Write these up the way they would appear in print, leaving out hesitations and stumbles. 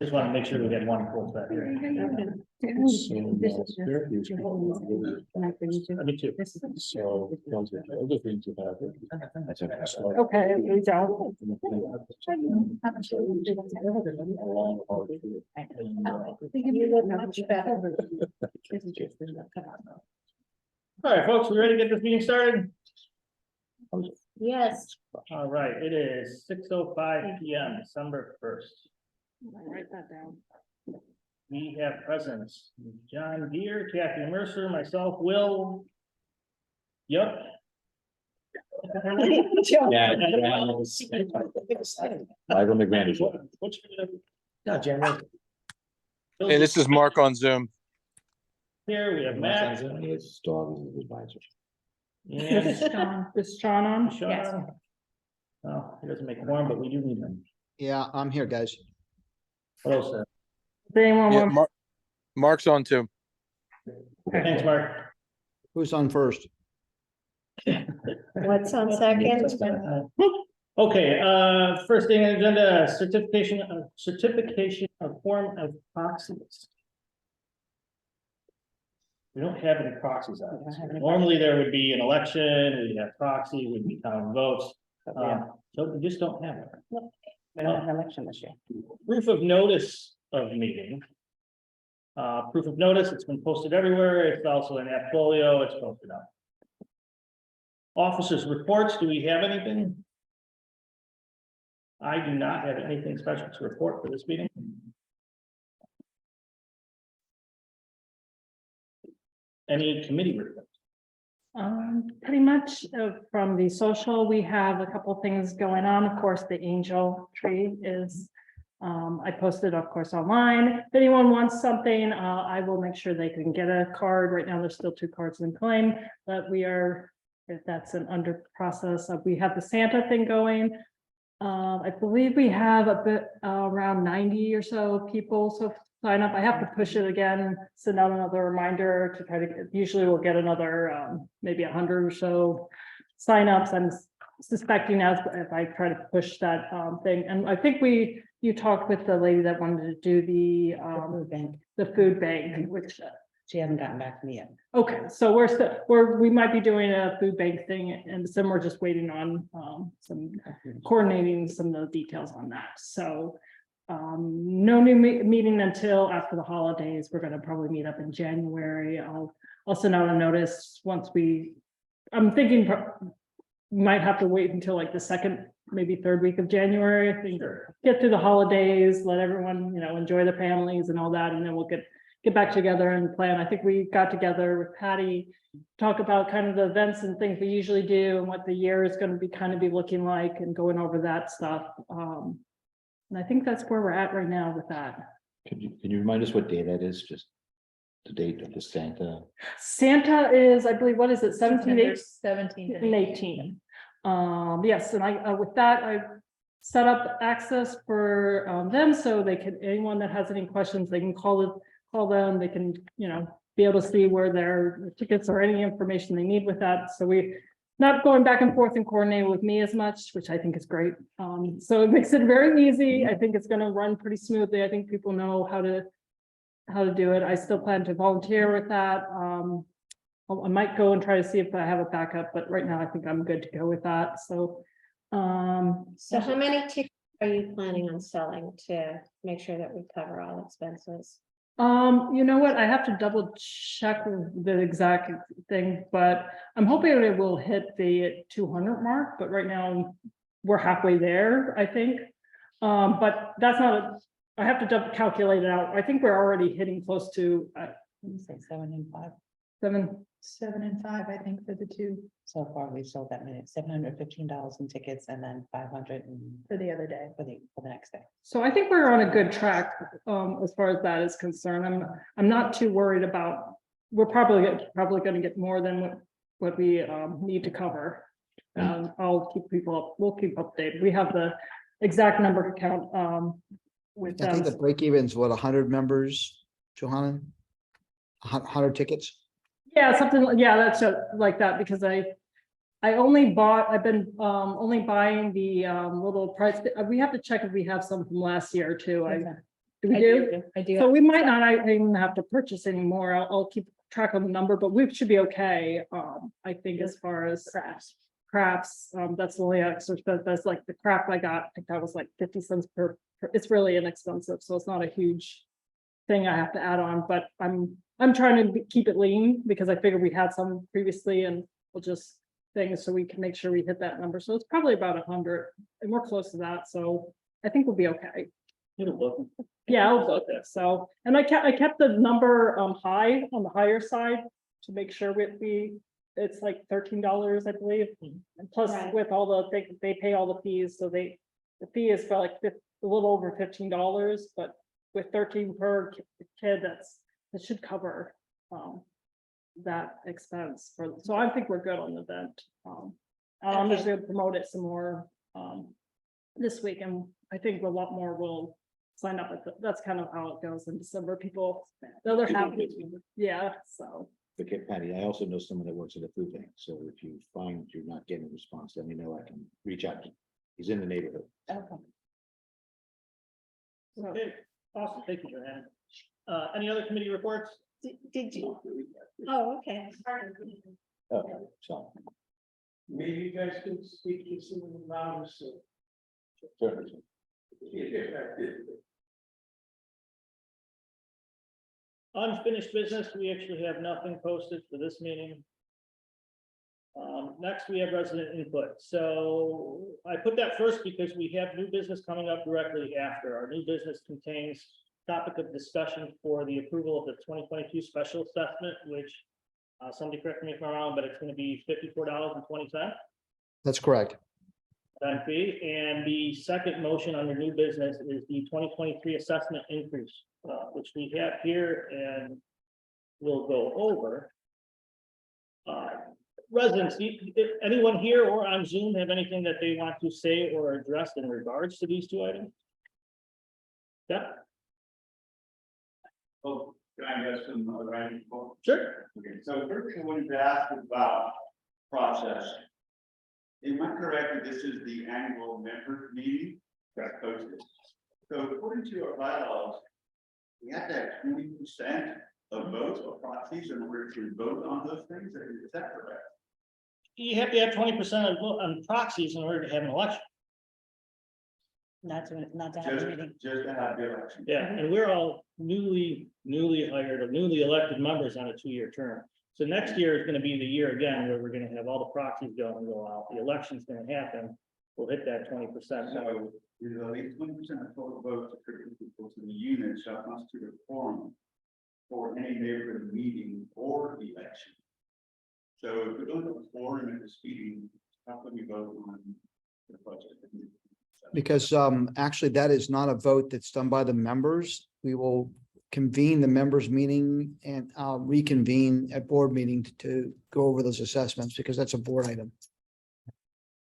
Just want to make sure we had one full set here. Me too. So, other things you have. Okay, we don't. You look much better. All right, folks, we ready to get this meeting started? Yes. All right, it is 6:05 p.m. December 1st. Write that down. We have presents, John Deere, Kathy Mercer, myself, Will. Yep. Yeah. Michael McMahon is what? What's your No, Jeremy. Hey, this is Mark on Zoom. here? We have Matt His dog is his advisor. and Is Sean on? Sean. Oh, he doesn't make quorum, but we do need him. Yeah, I'm here, guys. Hello, sir. Does anyone Yeah, want? Mark's on too. Thanks, Mark. Who's on first? What's on second? Okay, first thing on the agenda, certification of form of proxies. We don't have any proxies on this. Normally there would be an election, we'd have proxy, we'd be counting votes. So we just don't have it. We don't have an election this year. Proof of notice of meeting. Proof of notice, it's been posted everywhere. It's also in Appfolio, it's posted up. Officers' reports, do we have anything? I do not have anything special to report for this meeting. Any committee reports? Pretty much from the social, we have a couple things going on. Of course, the angel tree is, I posted, of course, online. If anyone wants something, I will make sure they can get a card. Right now, there's still 2 cards in claim, but we are, if that's an under process of, we have the Santa thing going. I believe we have a bit around 90 or so people so sign up. I have to push it again, send out another reminder to try to get, usually we'll get another maybe 100 or so signups. I'm suspecting as if I try to push that thing. And I think you talked with the lady that wanted to do the food bank, which She hasn't gotten back to me yet. okay, so we might be doing a food bank thing, and some we're just waiting on some coordinating some of the details on that. So no new meeting until after the holidays. We're going to probably meet up in January. I'll send out a notice once I'm thinking might have to wait until like the second, maybe third week of January. I think get through the holidays, let everyone, enjoy their families and all that, and then we'll get back together and plan. I think we got together with Patty, talk about kind of the events and things we usually do and what the year is going to be looking like and going over that stuff. And I think that's where we're at right now with that. Can you remind us what day that is? Just the date of the Santa? Santa is, I believe, what is it, 17, 17 and 18. Yes, and I with that, I set up access for them so they can, anyone that has any questions, they can call them, they can, be able to see where their tickets or any information they need with that. So we not going back and forth and coordinating with me as much, which I think is great. So it makes it very easy. I think it's going to run pretty smoothly. I think people know how to do it. I still plan to volunteer with that. I might go and try to see if I have a backup, but right now I think I'm good to go with that. So So how many tickets are you planning on selling to make sure that we cover all expenses? you know what, I have to double check the exact thing, but I'm hoping it will hit the 200 mark, but right now we're halfway there, I think. But that's not, I have to double calculate it out. I think we're already hitting close to Say 7 and 5. 7 and 5, I think, for the 2. So far, we've sold that many, $715 in tickets, and then 500 for the other day, for the next day. So I think we're on a good track as far as that is concerned. I'm not too worried about. We're probably going to get more than what we need to cover. I'll keep people up. We'll keep updated. We have the exact number to count with I think the break even is what, 100 members, Johanna? 100 tickets? Yeah, something. Yeah, that's like that because I've been only buying the little price. We have to check if we have some from last year too. Do we I do? I do. So we might not even have to purchase anymore. I'll keep track of the number, but we should be okay. I think as far as crafts, that's the only extra, but that's like the craft I got, I think that was like 50 cents it's really inexpensive, so it's not a huge thing I have to add on, but I'm trying to keep it lean because I figured we had some previously and we'll just things so we can make sure we hit that number. So it's probably about 100 and we're close to that. So I think we'll be okay. It'll look. Yeah, I'll book it. So, and I kept the number high on the higher side to make sure it's like $13, I believe. And plus Right. with all they pay all the fees, so the fee is for like a little over $15, but with 13 per kid, that should cover that expense so I think we're good on the event. I'm just gonna promote it some more this week, and I think a lot more will sign up. That's kind of how it goes in December. People, they're happy. Yeah, so. Okay, Patty, I also know someone that works at a food bank, so if you find you're not getting a response, let me know, I can reach out to, he's in the neighborhood. Okay. Okay, awesome, thank you, Joanne. Any other committee reports? Did you? Oh, okay. Okay, so. Maybe you guys could speak to some of the loudest. Certainly. Unfinished business, we actually have nothing posted for this meeting. Next, we have resident input. So I put that first because we have new business coming up directly after. Our new business contains topic of discussion for the approval of the 2022 special assessment, which somebody correct me if I'm wrong, but it's going to be $54.20. That's correct. Fee. And the second motion under new business is the 2023 assessment increase, which we have here and we'll go over. Residents, anyone here or on Zoom have anything that they want to say or address in regards to these two items? Yeah. Oh, can I get some writing? Sure. Okay, so first I wanted to ask about process. Am I correct that this is the annual member meeting that's posted? So according to our bylaws, we have to have 20% of votes or proxies in order to vote on those things. Is that correct? You have to have 20% on proxies in order to have an election. Not to have a meeting. Just to have the election. Yeah, and we're all newly hired or newly elected members on a 2-year term. So next year is gonna be the year again where we're gonna have all the proxies go out. The election's gonna happen. We'll hit that 20%. So is at least 20% of total votes attributable to the unit shall constitute a quorum for any neighborhood meeting or election. So if we don't have a quorum at this meeting, how can we vote on the budget? Because actually that is not a vote that's done by the members. We will convene the members meeting and reconvene at board meeting to go over those assessments because that's a board item.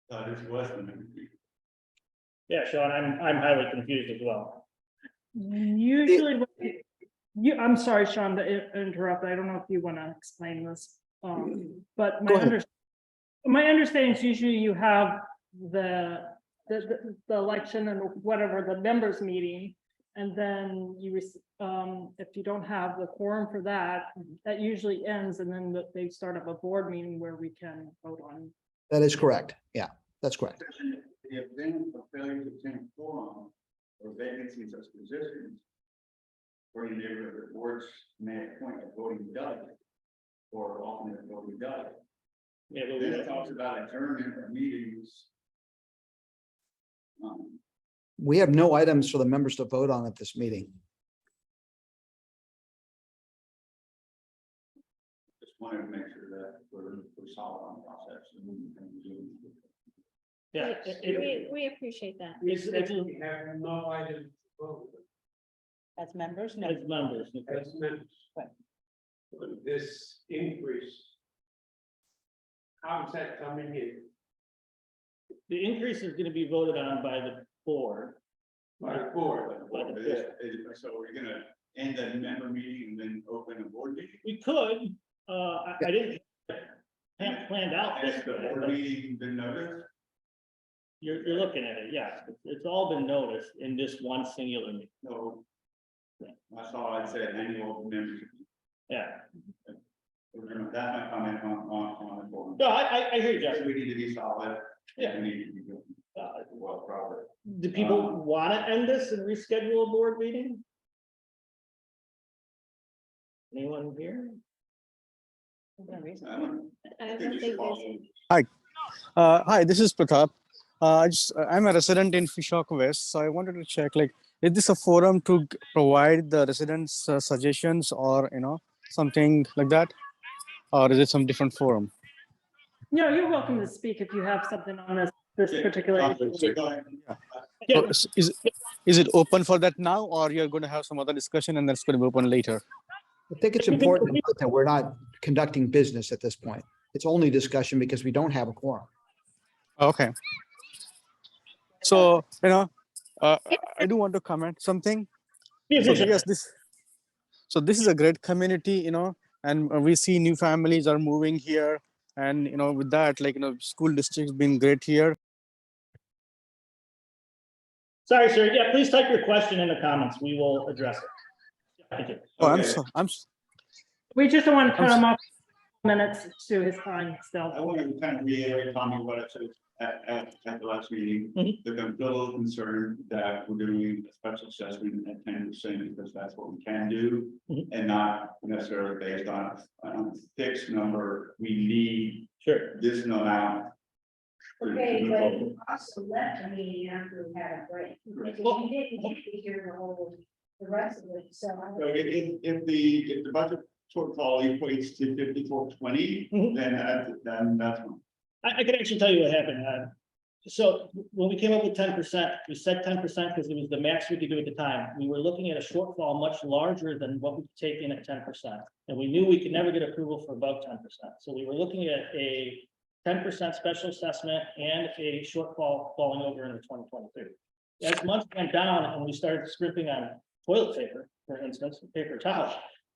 This was the. Yeah, Sean, I'm highly confused as well. Usually, I'm sorry, Sean, to interrupt. I don't know if you want to explain this. But Go ahead. my understanding is usually you have the election and whatever, the members meeting. And then if you don't have the quorum for that, that usually ends and then they start up a board meeting where we can vote on. That is correct. Yeah, that's correct. The event of failure to obtain quorum or vacancies as positions. For any neighborhood boards may appoint a voting delegate or alternate voting delegate. Yeah, but Then it talks about adjournment of meetings. We have no items for the members to vote on at this meeting. Just wanted to make sure that we're solid on the process. yeah, We appreciate that. We said we have no items to vote As members, no. as members. as members. Right. But this increase. How's that coming in? The increase is gonna be voted on by the board. By the board? So we're gonna end that member meeting and then open a board meeting? We could, I didn't have planned out this, Has the board but meeting been noticed? you're looking at it, yes. It's all been noticed in this one singular meeting. No, I saw it said annual membership. Yeah, That's my comment on the form. no, I hear you, Jeff. We need to be solid. Yeah. We need to be good. Well, proper. Do people want to end this and reschedule a board meeting? Anyone here? No reason. I I don't think you think should there's. follow. Hi, this is Pratap. I'm a resident in Fishhawk West, so I wanted to check, like, is this a forum to provide the residents suggestions or, something like that? Or is it some different forum? No, you're welcome to speak if you have something on this particular issue. Yeah, So is it open for that now, or you're going to have some other discussion and that's going to be open later? I think it's important to note that we're not conducting business at this point. It's only discussion because we don't have a quorum. Okay. So, I do want to comment something. So yes, this is a great community, and we see new families are moving here, and with that, like, school districts been great here. sorry, sir. Yeah, please type your question in the comments. We will address it. Thank you. Oh, Okay. We just don't want to cut him off minutes to his time still. I want to kind of reiterate, Tommy, what I said at the last meeting. Mhm. That I'm a little concerned that we're doing a special assessment at 10% because that's what we can do. Mhm. And not necessarily based on a fixed number. We need Sure. this amount. to Okay, move but forward. you also left a meeting after we had a break. Because Well- you didn't get to hear the rest of it, so. So if the budget shortfall equates to 5420, Mhm. then that's fine. I can actually tell you what happened. So when we came up with 10%, we said 10% because it was the max we could do at the time. We were looking at a shortfall much larger than what we could take in at 10%. And we knew we could never get approval for above 10%. So we were looking at a 10% special assessment and a shortfall falling over into 2023. As months went down and we started scrimping on toilet paper, for instance, paper towels,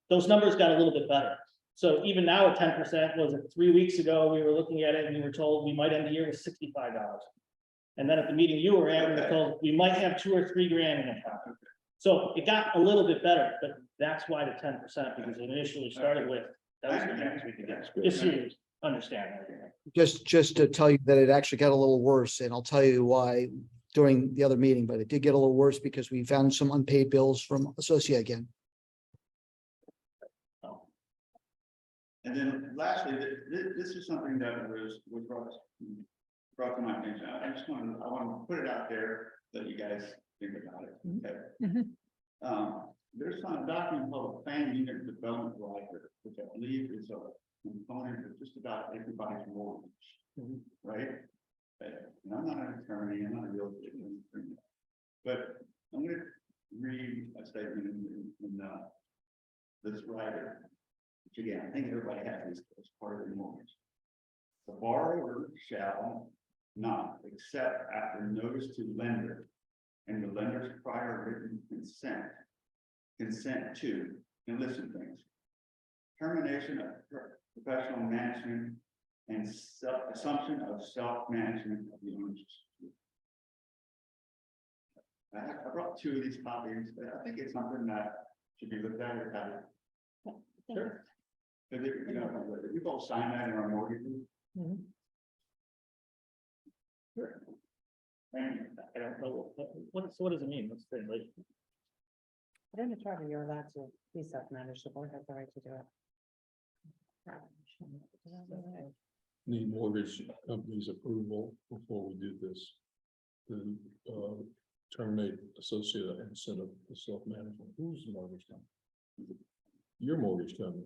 those numbers got a little bit better. So even now at 10%, was it 3 weeks ago, we were looking at it and we were told we might end the year with $65. And then at the meeting you were at, we were told we might have $2 or $3 grand in account. So it got a little bit better, but that's why the 10%, because it initially started with, that was the max we could get. Just so you understand that. Just to tell you that it actually got a little worse, and I'll tell you why during the other meeting, but it did get a little worse because we found some unpaid bills from Associate again. And then lastly, this is something that was brought to my attention. I want to put it out there, let you guys think about it. Okay. There's some document called Family Unit Development Rider, which I believe is a component of just about everybody's mortgage, right? And I'm not an attorney, I'm not a real estate attorney, but I'm going to read a statement in this rider. Which again, I think everybody has this as part of their mortgage. The borrower shall not, except after notice to lender and the lender's prior written consent to, and listen things, termination of professional management and assumption of self-management of the ownership. I brought 2 of these copies. I think it's something that should be looked at or have it. Sure. Because we both signed that in our mortgage. Sure. I don't know, what does it mean? What's the, like, But in the charter, you're allowed to be self-managed, the board has the right to do it. Need mortgage company's approval before we do this. To terminate associate and set up the self-management. Who's the mortgage company? Your mortgage company,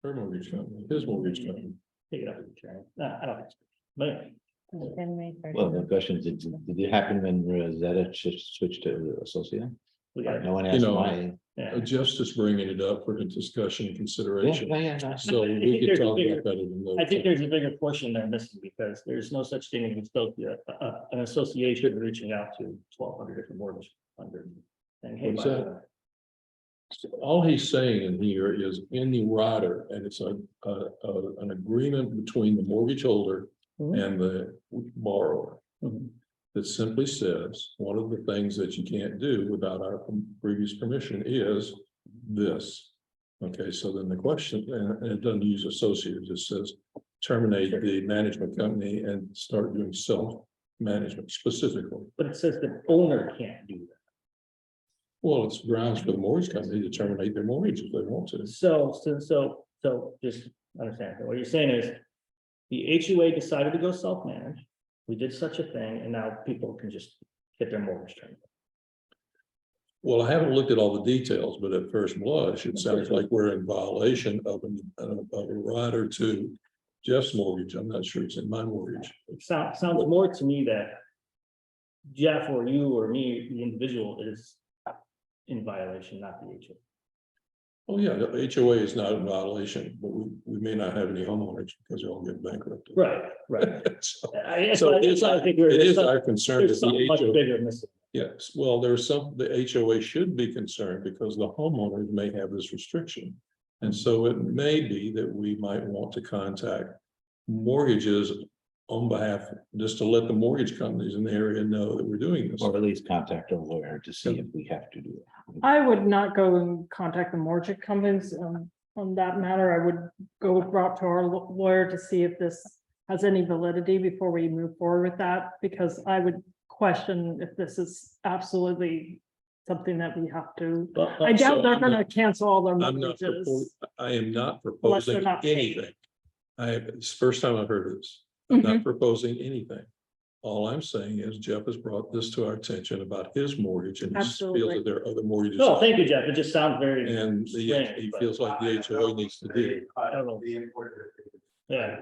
her mortgage company, his mortgage company. take it up with the chair? No, I don't think so. But anyway, Then May Well, 30th. the question is, did it happen when Rosetta switched to Associate? we got it. No one asked know, why. Yeah. Just bringing it up for the discussion and Yeah, consideration. yeah, no. So I think we could there's a talk bigger- about that in another. I think there's a bigger portion there missing because there's no such thing as an association reaching out to 1,200 different mortgage lenders. And hey, What is by the that? way, All he's saying in here is in the rider, and it's an agreement between the mortgage holder Mhm. and the borrower. Mhm. that simply says, one of the things that you can't do without our previous permission is this. Okay, so then the question, and it doesn't use associates, it says terminate the management company and start doing self-management specifically. But it says the owner can't do that. Well, it's grounds for the mortgage company to terminate their mortgage if they want to. So just understand, what you're saying is the HOA decided to go self-manage. We did such a thing, and now people can just get their mortgage terminated. Well, I haven't looked at all the details, but at first blush, it sounds like we're in violation of a rider to Jeff's mortgage. I'm not sure it's in my mortgage. It sounds more to me that Jeff or you or me, the individual, is in violation, not the HOA. Oh, yeah, the HOA is not in violation, but we may not have any homeowners because they all get bankrupted. Right. So So it is our concern that There's something much the HOA, bigger missing. yes, well, the HOA should be concerned because the homeowners may have this restriction. And so it may be that we might want to contact mortgages on behalf, just to let the mortgage companies in the area know that we're doing this. Or at least contact our lawyer to see if we have to do it. I would not go and contact the mortgage companies on that matter. I would go to our lawyer to see if this has any validity before we move forward with that, because I would question if this is absolutely something that we have to. I doubt they're gonna cancel all their mortgages. I am not Unless they're proposing not paid. anything. It's the first time I've heard this. I'm not proposing anything. All I'm saying is Jeff has brought this to our attention about his mortgage and he feels Absolutely. that there are other mortgages. No, thank you, Jeff. It just sounds very. And he feels like the HOA needs to do. I don't know. Yeah.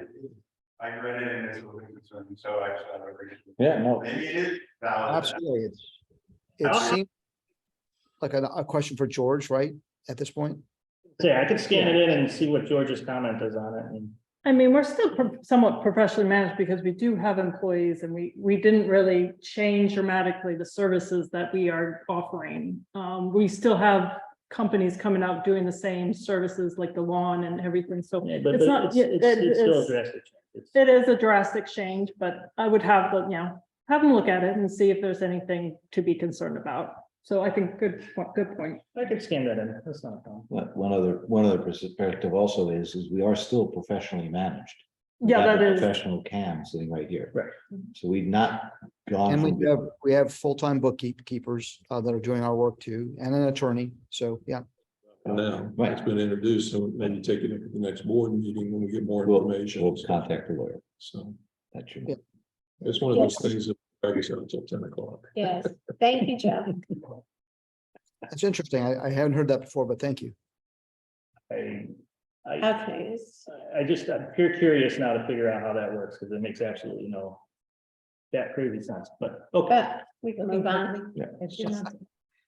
I read it and it's a little concerning, so I just. Yeah, no, Maybe it is valid. Absolutely. It seems like a question for George, right? At this point? Yeah, I could scan it in and see what George's comment is on it. And I mean, we're still somewhat professionally managed because we do have employees and we didn't really change dramatically the services that we are offering. We still have companies coming out doing the same services like the lawn and everything. So yeah, but it's not, it's still a drastic change. it is a drastic change, but I would have the, have them look at it and see if there's anything to be concerned about. So I think good point. I could scan that in. That's not a problem. but one other perspective also is we are still professionally managed. We Yeah, have that a is. Professional CAM sitting right here. Right. So we've not gone. And from we have full-time bookkeepers that are doing our work too, and an attorney. So, yeah. Now, Right. it's been introduced, so maybe take it to the next board meeting when we get more We'll information. contact the lawyer. So That should. Yeah. it's one of those things that drags out until 10 o'clock. Yes, thank you, Jeff. That's interesting. I haven't heard that before, but thank you. Okay, I'm curious now to figure out how that works, because it makes absolutely no that crazy sense, but okay. but we can move on. Yeah. It's just.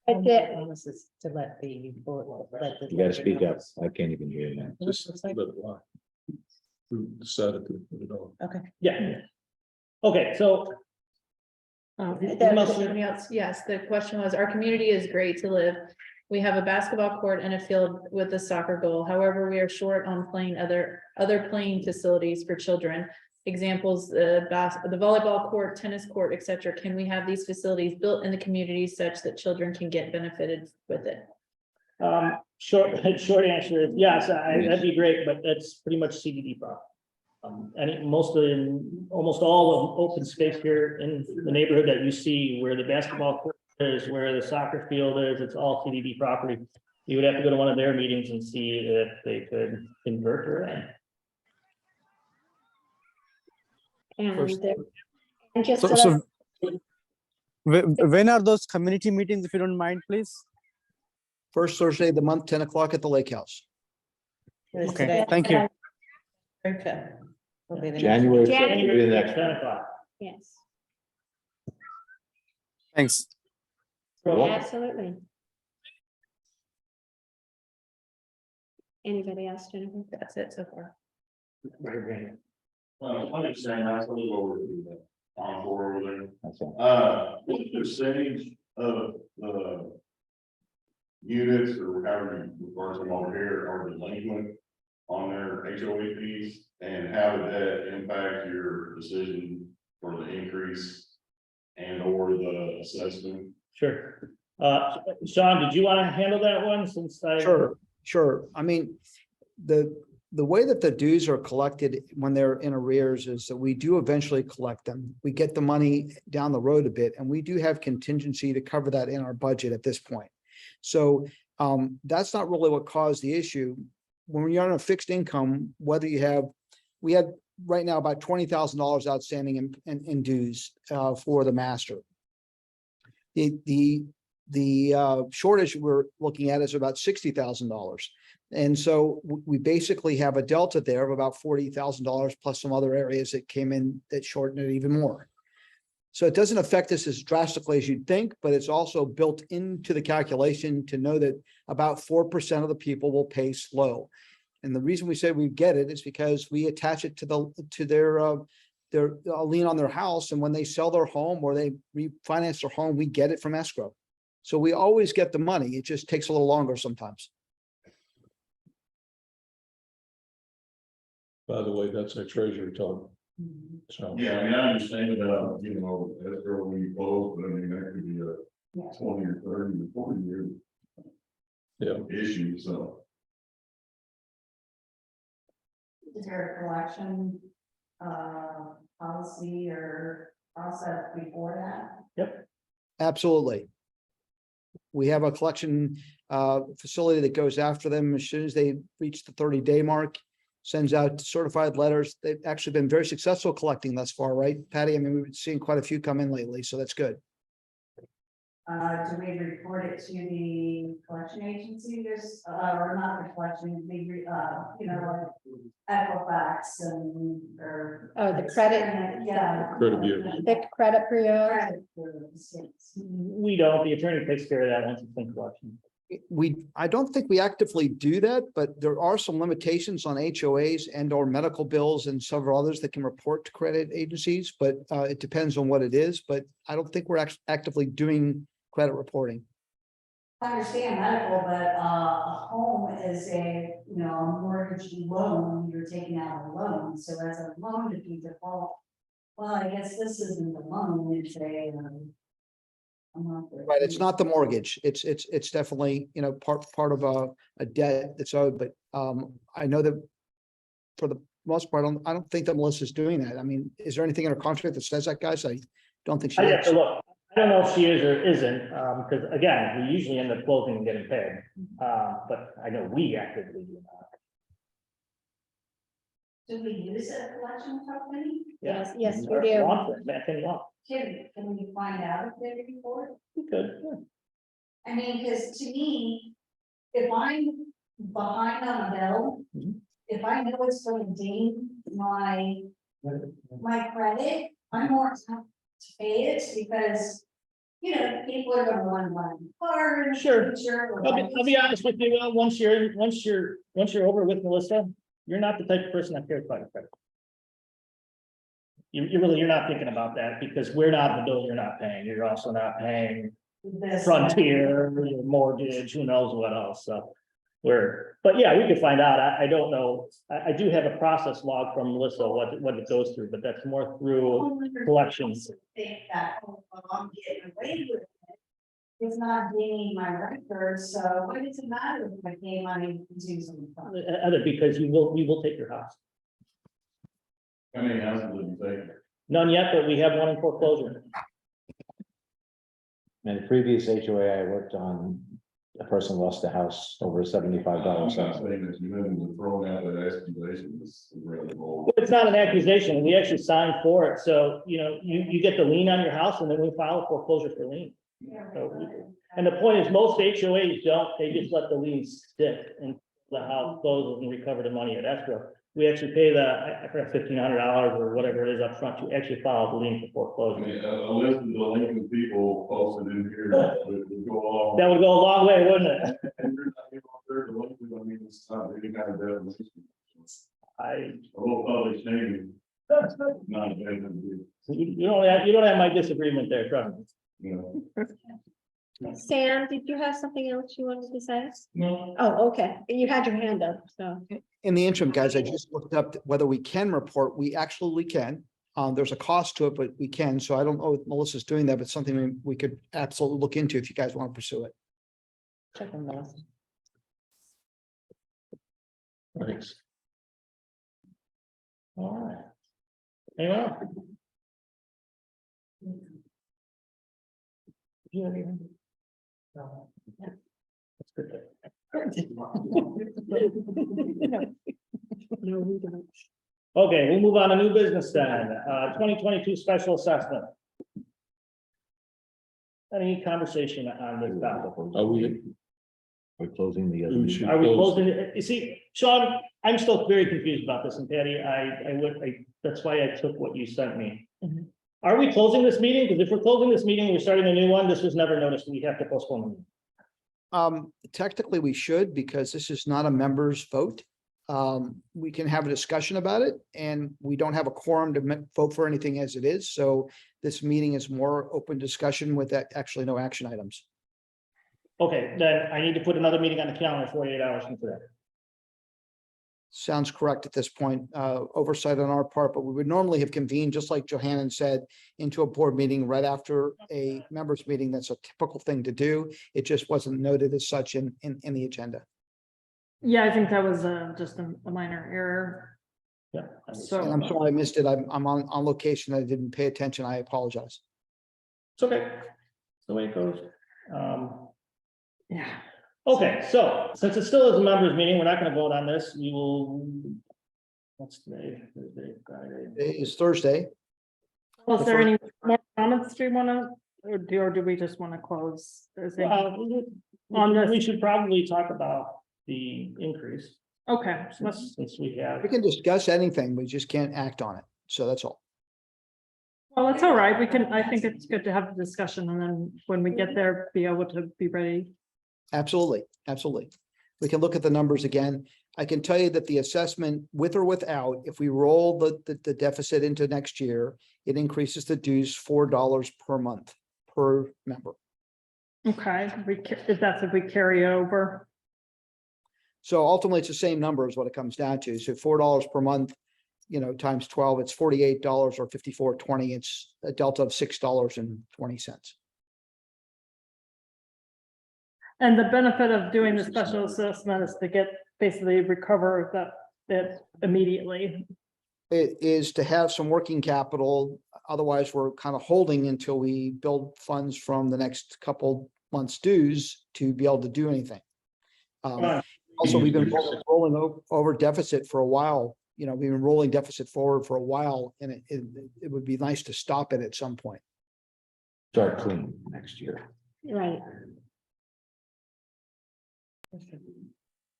That's it. Promises to let the board. let the- You gotta speak up. I can't even hear you now. Just let it lie. We decided to put it on. Okay. Yeah. Okay, so Somebody else, yes, the question was, our community is great to live. We have a basketball court and a field with a soccer goal. However, we are short on playing other playing facilities for children. Examples, the volleyball court, tennis court, etc. Can we have these facilities built in the community such that children can get benefited with it? short answer is yes, that'd be great, but that's pretty much CDD property. And almost all of open space here in the neighborhood that you see where the basketball court is, where the soccer field is, it's all CDD property. You would have to go to one of their meetings and see if they could convert her in. And just So, to so when are those community meetings, if you don't mind, please? First Thursday of the month, 10 o'clock at the Lake House. It's Okay, today. thank you. Very good. Will be the next January. one. January. The next 10 one. o'clock. yes, Thanks. absolutely. Anybody else, Jennifer? That's it so far. I'm just saying, that's a little over on board over there. That's all. What percentage of units or however you refer to them over here are delinquent on their HOA fees? And how would that impact your decision for the increase and or the assessment. Sure. Sean, did you want to handle that one since I? Sure. I mean, the way that the dues are collected when they're in arrears is that we do eventually collect them. We get the money down the road a bit, and we do have contingency to cover that in our budget at this point. So that's not really what caused the issue. When you're on a fixed income, whether you have, we had right now about $20,000 outstanding in dues for the master. The shortage we're looking at is about $60,000. And so we basically have a delta there of about $40,000 plus some other areas that came in that shortened it even more. So it doesn't affect us as drastically as you'd think, but it's also built into the calculation to know that about 4% of the people will pay slow. And the reason we say we get it is because we attach it to their lien on their house. And when they sell their home or they refinance their home, we get it from escrow. So we always get the money. It just takes a little longer sometimes. By the way, that's our treasurer talk. So. Yeah, I mean, I understand about, escrow when you close, but I mean, that could be a 20 or 30 or 40 year issue, so. Is there a collection policy or process before that? Yep. Absolutely. We have a collection facility that goes after them as soon as they reach the 30-day mark, sends out certified letters. They've actually been very successful collecting thus far, right, Patty? I mean, we've been seeing quite a few come in lately, so that's good. Do we report it to the collection agency, or not the collection, like Equifax and, or. Oh, the credit. Yeah. Credit bureau. The credit bureau. We don't, the attorney takes care of that once it's in collection. I don't think we actively do that, but there are some limitations on HOAs and or medical bills and several others that can report to credit agencies, but it depends on what it is. But I don't think we're actively doing credit reporting. I understand medical, but a home is a mortgage loan. You're taking out a loan, so as a loan, if you default, well, I guess this isn't a loan. It's a Right, it's not the mortgage. It's definitely, part of a debt that's owed, but I know that for the most part, I don't think that Melissa's doing that. I mean, is there anything in her contract that says that, guys? I don't think she I have is. to look. I don't know if she is or isn't, because again, we usually end up closing and getting paid. But I know we actively do not. Do we use a collection company? Yes, yes, we Or do. law firm, Matt Kenny Law. Can we find out if they report? We could, yeah. I mean, because to me, if I'm behind on a bill, if I know it's going to ding my credit, I'm more apt to pay it because, people are going to want to buy a car. Sure. I'll be honest with you, once you're over with Melissa, you're not the type of person that cares about your credit. You're not thinking about that because we're not the bill you're not paying. You're also not paying Frontier, your mortgage, who knows what else, so. But yeah, we could find out. I don't know. I do have a process log from Melissa, what it goes through, but that's more through collections. Think that, I'm getting away with it. It's not gaining my record, so what does it matter if I pay money to do something? Other, because we will take your house. How many houses have you taken? None yet, but we have one in foreclosure. And the previous HOA I worked on, a person lost the house over $75. I'm not saying that you haven't thrown out that accusation, it's really bold. It's not an accusation. We actually signed for it. So, you get the lien on your house and then we file a foreclosure for lien. And the point is, most HOAs don't, they just let the lien stick and the house closes and recover the money at escrow. We actually pay I forgot $1,500 or whatever it is up front to actually file the lien for I foreclosure. mean, a list of delinquent people posted in here would go off. That would go a long way, wouldn't it? And you're not even on there delinquent, I mean, it's not any kind of definition. A little public shaming. Not a bad idea, You don't have my disagreement there, trust me. Sam, did you have something else you wanted to say? No. Oh, okay. You had your hand up, so. In the interim, guys, I just looked up whether we can report. We absolutely can. There's a cost to it, but we can. So I don't know if Melissa's doing that, but something we could absolutely look into if you guys want to pursue it. Check on those. Thanks. All right. Anyone else? You have anything? No. That's good. Okay, we'll move on to new business then. 2022 special assessment. Any conversation on this topic? We're closing the other We meeting. should Are we close- closing it? You see, Sean, I'm still very confused about this, and Patty, that's why I took what you sent me. Mhm. Are we closing this meeting? Because if we're closing this meeting, we're starting a new one. This was never noticed. We have to postpone the meeting. Technically, we should, because this is not a members vote. We can have a discussion about it, and we don't have a quorum to vote for anything as it is, so this meeting is more open discussion with actually no action items. Okay, then I need to put another meeting on the calendar 48 hours from today. Sounds correct at this point, oversight on our part, but we would normally have convened, just like Johannan said, into a board meeting right after a members meeting. That's a typical thing to do. It just wasn't noted as such in the agenda. Yeah, I think that was just a minor error. Yeah. So- And I'm sorry I missed it. I'm on location. I didn't pay attention. I apologize. It's okay. It's the way it goes. Yeah. Okay, so since it still is a members meeting, we're not gonna vote on this. We will. What's today? Thursday, Friday. It is Thursday. Well, is there any more comments we want to, or do we just want to close? Is there- On this- We should probably talk about the increase, Okay, let's, since we have. We can discuss anything. We just can't act on it. So that's all. well, it's all right. We can, I think it's good to have a discussion, and then when we get there, be able to be ready. Absolutely, absolutely. We can look at the numbers again. I can tell you that the assessment, with or without, if we roll the deficit into next year, it increases the dues $4 per month per member. Okay, if that's if we carry over. So ultimately, it's the same number is what it comes down to. So $4 per month, times 12, it's $48 or $54.20. It's a delta of $6.20. And the benefit of doing the special assessment is to get, basically recover that immediately. It is to have some working capital. Otherwise, we're kind of holding until we build funds from the next couple months' dues to be able to do anything. Also, we've been rolling over deficit for a while. We've been rolling deficit forward for a while, and it would be nice to stop it at some point. Start clean next year. Right.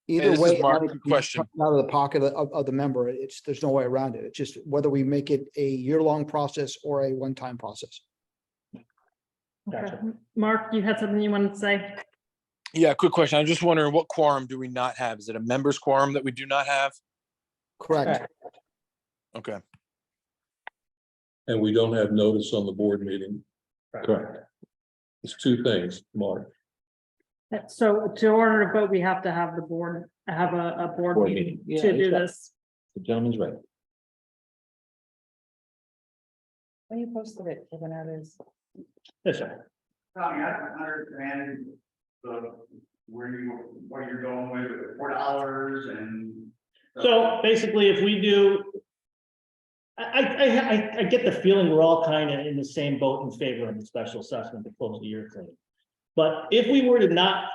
Either this way, is Mark, money can be question. out of the pocket of the member. There's no way around it. It's just whether we make it a year-long process or a one-time process. Gotcha. Okay. Mark, you had something you wanted to say? Yeah, quick question. I'm just wondering, what quorum do we not have? Is it a members quorum that we do not have? Correct. Okay. And we don't have notice on the board meeting. Correct. It's two things, Mark. So to order to vote, we have to have the board, have a board Board meeting meeting. to Yeah, do he's got- this. The gentleman's right. When you posted it, given others. Yes, sir. Tommy, I don't understand what you're going with $4 and. So basically, if we do. I get the feeling we're all kind of in the same boat in favor of the special assessment to close the year clean. But if we were to not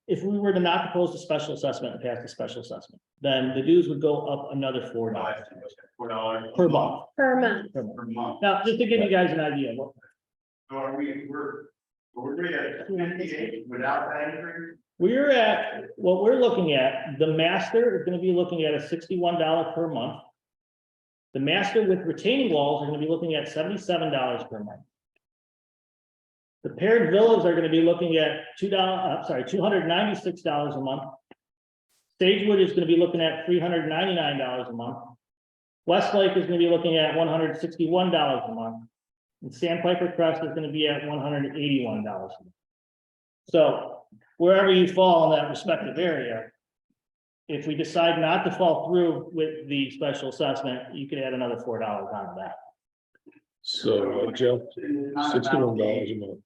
propose the special assessment and pass the special assessment, then the dues would go up another $4 $4 per month. Per month. Per month. per month. Now, just to give you guys an idea, So are we're at 58 without that increase? what we're looking at, the master is gonna be looking at a $61 per month. The master with retaining walls are gonna be looking at $77 per month. The paired villas are gonna be looking at $296 a month. Sagewood is gonna be looking at $399 a month. Westlake is gonna be looking at $161 a month. And Sandpiper Crest is gonna be at $181 a month. So wherever you fall in that respective area, if we decide not to fall through with the special assessment, you could add another $4 onto that. So, Jeff, $61 a month.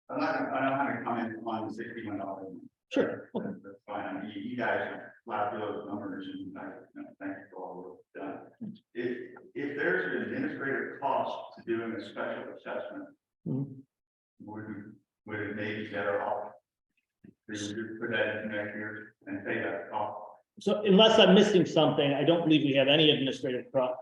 I'm not gonna comment on the $61. Sure. That's fine. I mean, you guys have laughed those numbers and thank you for all the work done. If there's an administrative cost to doing a special assessment, would it maybe better off to put that in next year and pay that cost? So unless I'm missing something, I don't believe we have any administrative cost,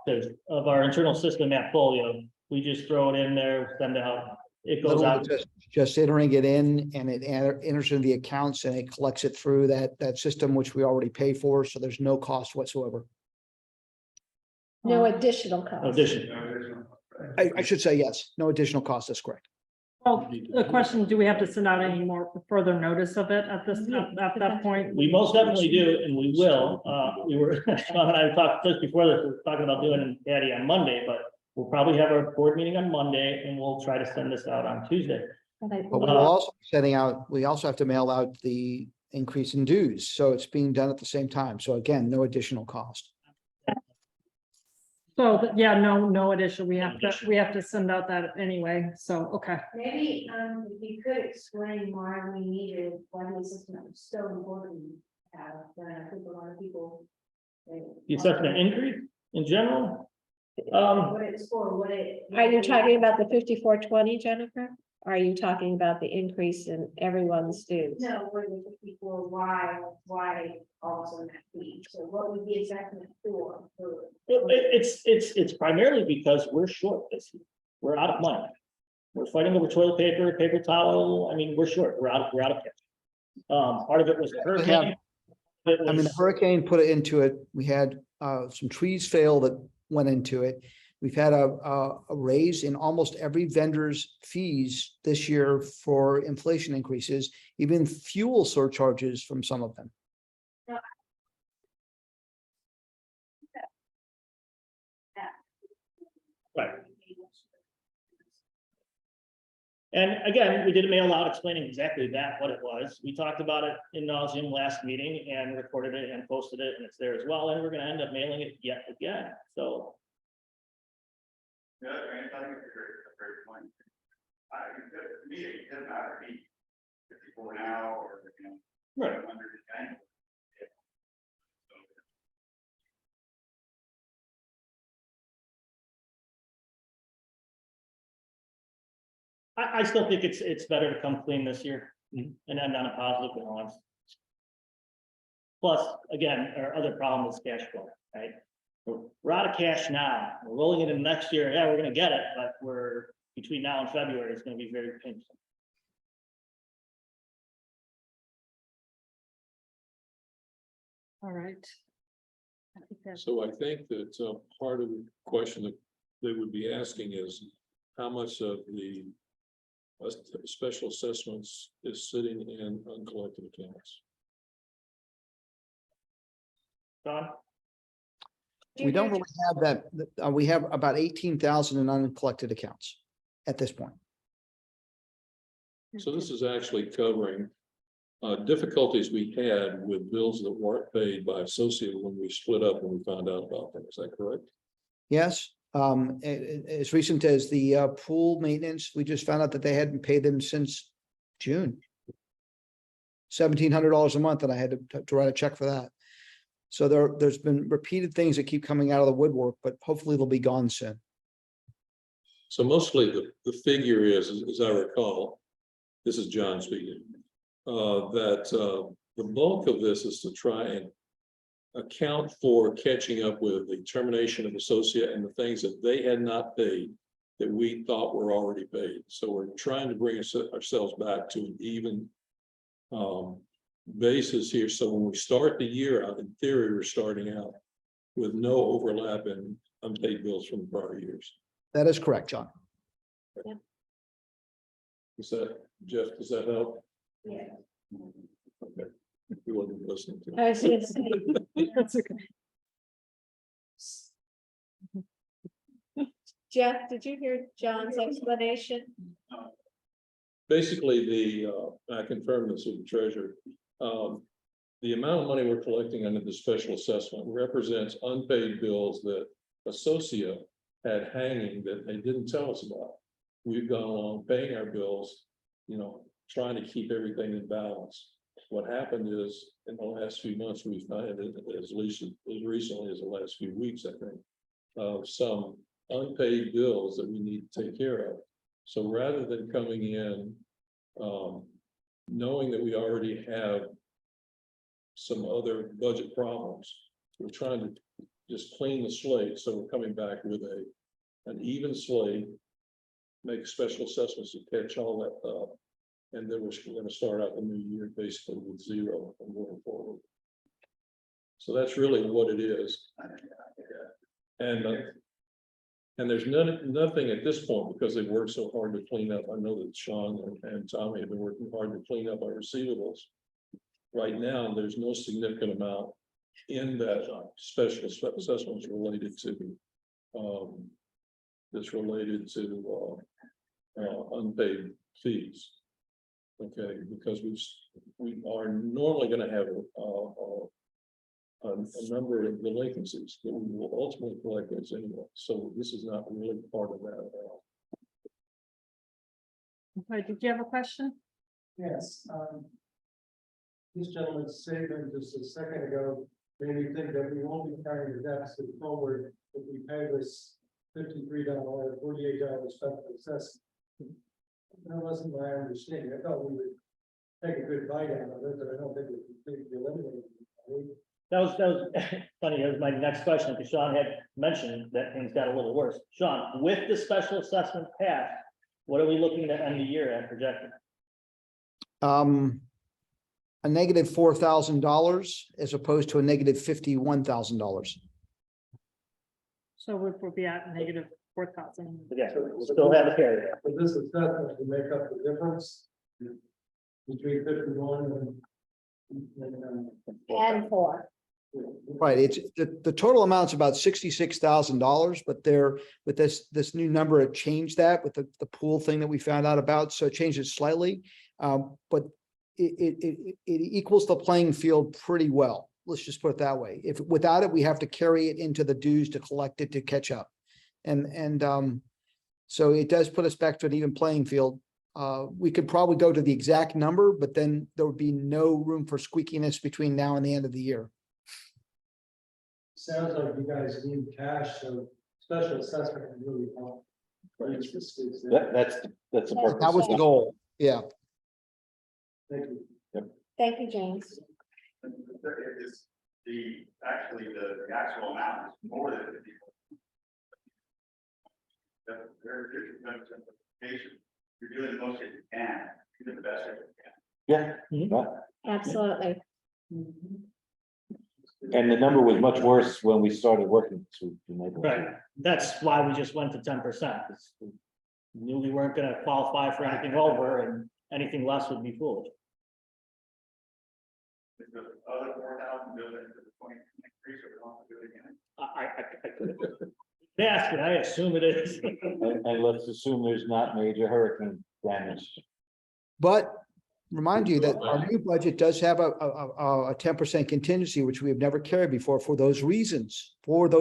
because of our internal system at Folio, we just throw it in there, send out, it goes Literally out. just entering it in and it enters in the accounts and it collects it through that system, which we already pay for. So there's no cost whatsoever. No additional cost. Addition. I should say yes, no additional cost. That's correct. Well, the question, do we have to send out any more further notice of it at that point? We most definitely do, and we will. We were, Sean and I talked just before this, we were talking about doing Patty on Monday, but we'll probably have our board meeting on Monday and we'll try to send this out on Tuesday. But we're also sending out, we also have to mail out the increase in dues. So it's being done at the same time. So again, no additional cost. So, yeah, no addition. We have to send out that anyway. So, okay. Maybe, if you could explain why we needed, why the system is so important to have, then I think a lot of people. The assessment increase in general? What it's for, what it. Are you talking about the 5420, Jennifer? Are you talking about the increase in everyone's dues? No, what the people, why also that fee, so what would the assessment for? It's primarily because we're short this year. We're out of money. We're fighting over toilet paper, paper towel. I mean, we're short. We're out of cash. Part of it was the hurricane. I mean, the hurricane put it into it. We had some trees fail that went into it. We've had a raise in almost every vendor's fees this year for inflation increases, even fuel surcharges from some of them. Right. And again, we did a mail out explaining exactly what it was. We talked about it in nauseam last meeting and recorded it and posted it, and it's there as well. And we're going to end up mailing it yet again. So. Yeah, I think it's a great point. To me, it doesn't matter to be 54 now or, Right. 110. I still think it's better to come clean this year and end on a positive balance. Plus, again, our other problem is cash flow, right? We're out of cash now. We're rolling it in next year. Yeah, we're gonna get it, but we're between now and February, it's gonna be very painful. All right. So I think that part of the question that they would be asking is how much of the special assessments is sitting in uncollected accounts? Don? We don't really have that. We have about 18,000 in uncollected accounts at this point. So this is actually covering difficulties we had with bills that weren't paid by associate when we split up and we found out about them. Is that correct? Yes, as recent as the pool maintenance, we just found out that they hadn't paid them since June. $1,700 a month, and I had to write a check for that. So there's been repeated things that keep coming out of the woodwork, but hopefully they'll be gone soon. So mostly the figure is, as I recall, this is John speaking, that the bulk of this is to try and account for catching up with the termination of associate and the things that they had not paid that we thought were already paid. So we're trying to bring ourselves back to an even basis here. So when we start the year out, in theory, we're starting out with no overlap in unpaid bills from prior years. That is correct, John. Yeah. Is that, Jeff, does that help? Yeah. Okay. He wasn't listening to. I was gonna say, That's okay. Jeff, did you hear John's explanation? Basically, I confirm this with the treasurer. The amount of money we're collecting under the special assessment represents unpaid bills that associate had hanging that they didn't tell us about. We've gone along paying our bills, trying to keep everything in balance. What happened is, in the last few months, we've found it as recently as the last few weeks, I think, of some unpaid bills that we need to take care of. So rather than coming in, knowing that we already have some other budget problems, we're trying to just clean the slate. So we're coming back with an even slate, make special assessments to catch all that up. And then we're going to start out the new year basically with zero and moving forward. So that's really what it is. And there's nothing at this point, because they've worked so hard to clean up. I know that Sean and Tommy have been working hard to clean up our receivables. Right now, there's no significant amount in that special assessments related to unpaid fees. Okay, because we are normally going to have a number of delinquencies that we will ultimately collect those anyway. So this is not really part of that at all. Okay, did you have a question? Yes, this gentleman's statement just a second ago made me think that we won't be carrying the deficit forward if we pay this $53, $48 special assessment. That wasn't my understanding. I thought we would take a good bite out of it, but I don't think we completely eliminate it. That was funny. That was my next question, because Sean had mentioned that things got a little worse. Sean, with the special assessment passed, what are we looking to end the year at projected? A negative $4,000 as opposed to a negative $51,000. So we'll be at negative 4,000. Yeah, we'll still have a carry. But this assessment will make up the difference between 51 And 4. Right, it's the total amount's about $66,000, but there with this new number, it changed that with the pool thing that we found out about, so it changed it slightly. But it equals the playing field pretty well. Let's just put it that way. If without it, we have to carry it into the dues to collect it to catch up. And so it does put us back to an even playing field. We could probably go to the exact number, but then there would be no room for squeakiness between now and the end of the year. Sounds like you guys need cash, so special assessment would really help. That's the purpose. That was the goal. Yeah. Thank you. Thank you, James. The actual amount is more than 50. You're doing the most that you can, you're doing the best that you can. Yeah. Absolutely. And the number was much worse when we started working. Right, that's why we just went to 10%. We knew we weren't gonna qualify for anything over, and anything less would be foolish. Is the other 4,000 built into the 20 increase, or we don't have to do it again? I could ask it, I assume it is. And let's assume there's not major hurricane damage. But remind you that our new budget does have a 10% contingency, which we have never carried before for those reasons, That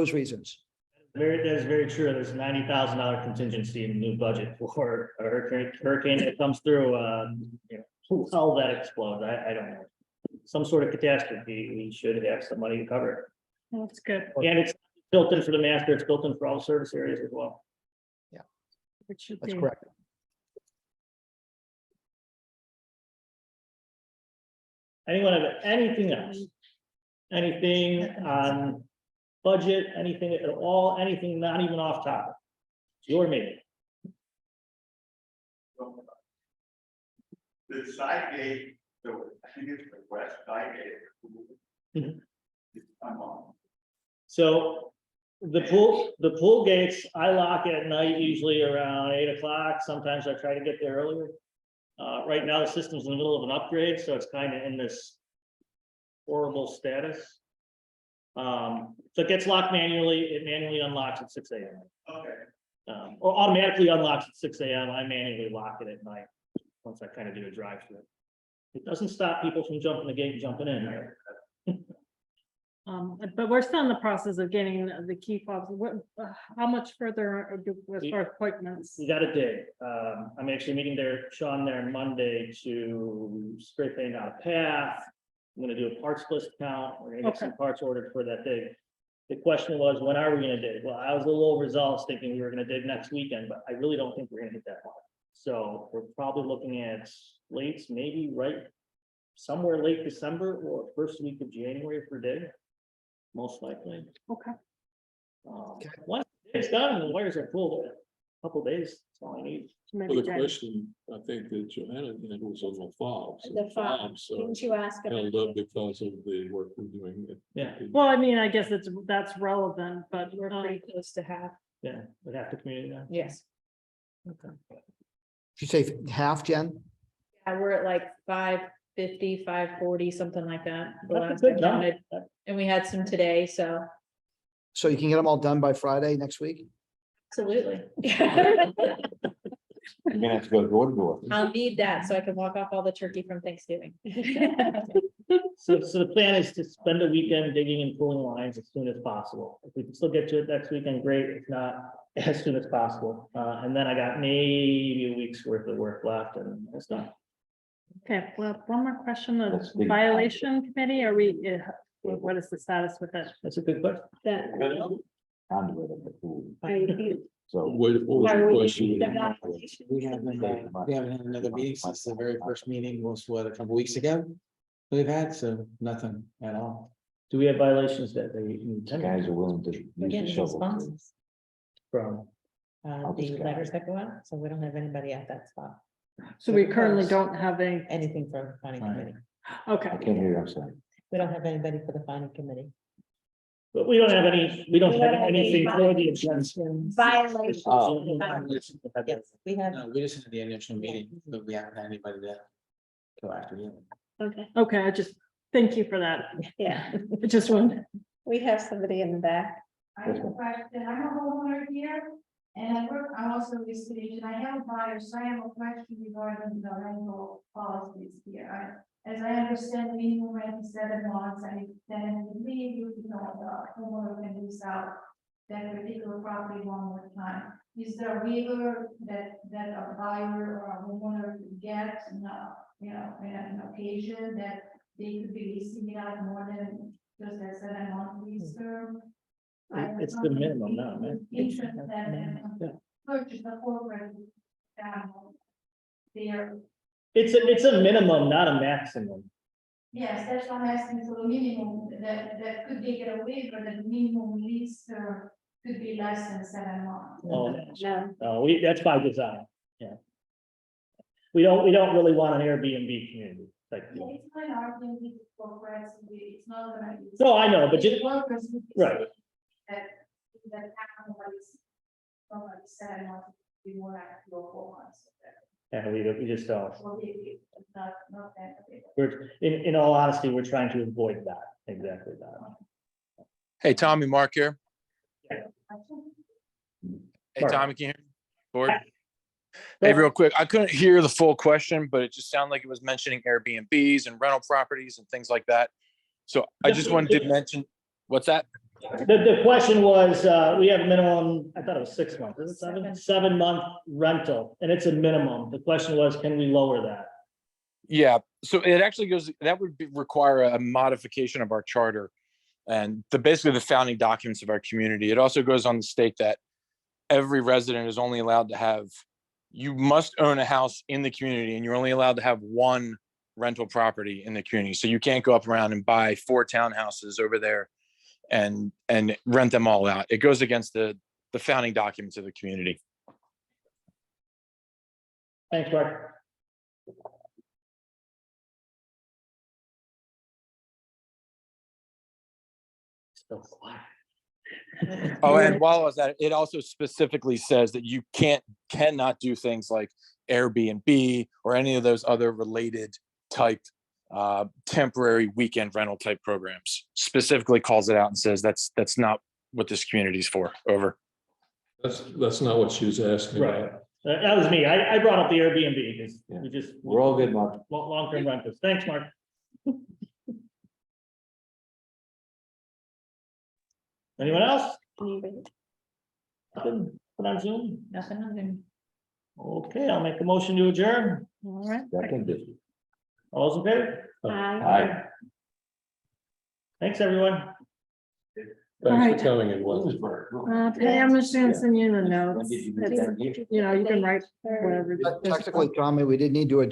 is very true. There's $90,000 contingency in the new budget for a hurricane that comes through, how that explodes, I don't know. Some sort of catastrophe, we should have some money to cover it. That's good. And it's built in for the master, it's built in for all the service areas as well. It should That's be. correct. Anyone have anything else? Anything on budget, anything at all, anything not even off topic? It's your meeting. The side gate, so I think it's the west side gate. Mhm. I'm on. So the pool gates, I lock at night, usually around 8 o'clock. Sometimes I try to get there earlier. Right now, the system's in the middle of an upgrade, so it's kind of in this horrible status. So it gets locked manually. It manually unlocks at 6 a.m. Okay. Or automatically unlocks at 6 a.m. I manually lock it at night once I kind of do a drive through. It doesn't stop people from jumping the gate and jumping in. But we're still in the process of getting the key fobs. What, how much further as far as appointments? We got a dig. I'm actually meeting Sean there Monday to spray paint out a path. I'm gonna do a parts list count. We're gonna get some parts ordered for that dig. The question was, when are we gonna dig? Well, I was a little overzealous thinking we were gonna dig next weekend, but I really don't think we're gonna hit that hard. So we're probably looking at late, maybe right somewhere late December or first week of January for dig. Most likely. Okay. Once it's done and the wires are pulled, a couple days, that's all I need. For the question, I think that Joanna had was on the fobs. The fobs, didn't you ask about? Held up because of the work we're doing. Yeah. Well, I mean, I guess that's relevant, but We're pretty close to half. Yeah, would have to community now. Yes. Okay. Did you say half, Jen? Yeah, we're at like 550, 540, something like that. The That's a last I good number. counted. And we had some today, so So you can get them all done by Friday next week? absolutely. You're gonna have to go door to door. I'll need that so I can walk off all the turkey from Thanksgiving. So the plan is to spend a weekend digging and pulling lines as soon as possible. If we can still get to it next weekend, great. If not, as soon as possible. And then I got maybe a week's worth of work left and it's done. okay, well, one more question, the That's big. violation committee, are we, what is the status with that? That's a good question. That- Conduit of the pool. are you- So. What was Are the we- question? the violation? We haven't had another meeting since the very first meeting was what, a couple weeks ago? We've had, so nothing at all. Do we have violations that they Guys are willing to We're use getting the shovel. responses, from? the letters that go out, so we don't have anybody at that spot. So we currently don't have any, Anything for the planning committee. okay. I can't hear you, I'm sorry. We don't have anybody for the planning committee. But we don't have any, we don't We have don't have any anything for the agenda. Violation. Oh. Yes, we have. No, we just had the initial meeting, but we haven't had anybody to go after yet. Okay, Okay, I just, thank you for that. yeah, I just want, we have somebody in the back. I have a question. I'm a homeowner here and I'm also a resident. I have a buyer, so I have a question regarding the rental policies here. As I understand, minimum rent is 7 months and if then leave, the homeowner can lease out that particular property one more time. Is there a waiver that a buyer or a homeowner could get, in an occasion that they could be leasing it out more than just a 7-month lease term? It's the minimum now, man. Interest that purchase a corporate. There, It's a minimum, not a maximum. yes, that's what I'm asking, so the minimum that could they get away, but the minimum lease term could be less than 7 months. Oh, No, that's by design, yeah. We don't really want an Airbnb community. Like, Yeah, it's not arguing with the corporates, it's not gonna. no, I know, but The just, workers would be right. saying that somebody's 7 months, be more like 3 or 4 months. yeah, we just don't. So it's not that. We're, in all honesty, we're trying to avoid that, exactly that. Hey, Tommy, Mark here. Hey, Mark. Tommy, can you hear me? Board? Hey, real quick, I couldn't hear the full question, but it just sounded like it was mentioning Airbnbs and rental properties and things like that. So I just wanted to mention, what's that? The question was, we have a minimum, I thought it was 6 months, is it 7? 7-month rental, and it's a minimum. The question was, can we lower that? Yeah, so it actually goes, that would require a modification of our charter and basically the founding documents of our community. It also goes on to state that every resident is only allowed to have, you must own a house in the community and you're only allowed to have one rental property in the community. So you can't go up around and buy 4 townhouses over there and rent them all out. It goes against the founding documents of the community. Thanks, Mark. Still quiet. Oh, and while I was at it, it also specifically says that you cannot do things like Airbnb or any of those other related type temporary weekend rental type programs. Specifically calls it out and says that's not what this community is for. Over. That's not what she was asking Right. about. That was me. I brought up the Airbnb because Yeah. we just. We're all good, Mark. Long-term rentals. Thanks, Mark. Anyone else? Anybody? Nothing? Put on Zoom? Nothing on them. Okay, I'll make a motion to adjourn. All right. All those in favor? Aye. Thanks, everyone. Thanks for coming in. Patty, I'm just gonna send you the notes. You know, you can write whatever. Technically, Tommy, we didn't need to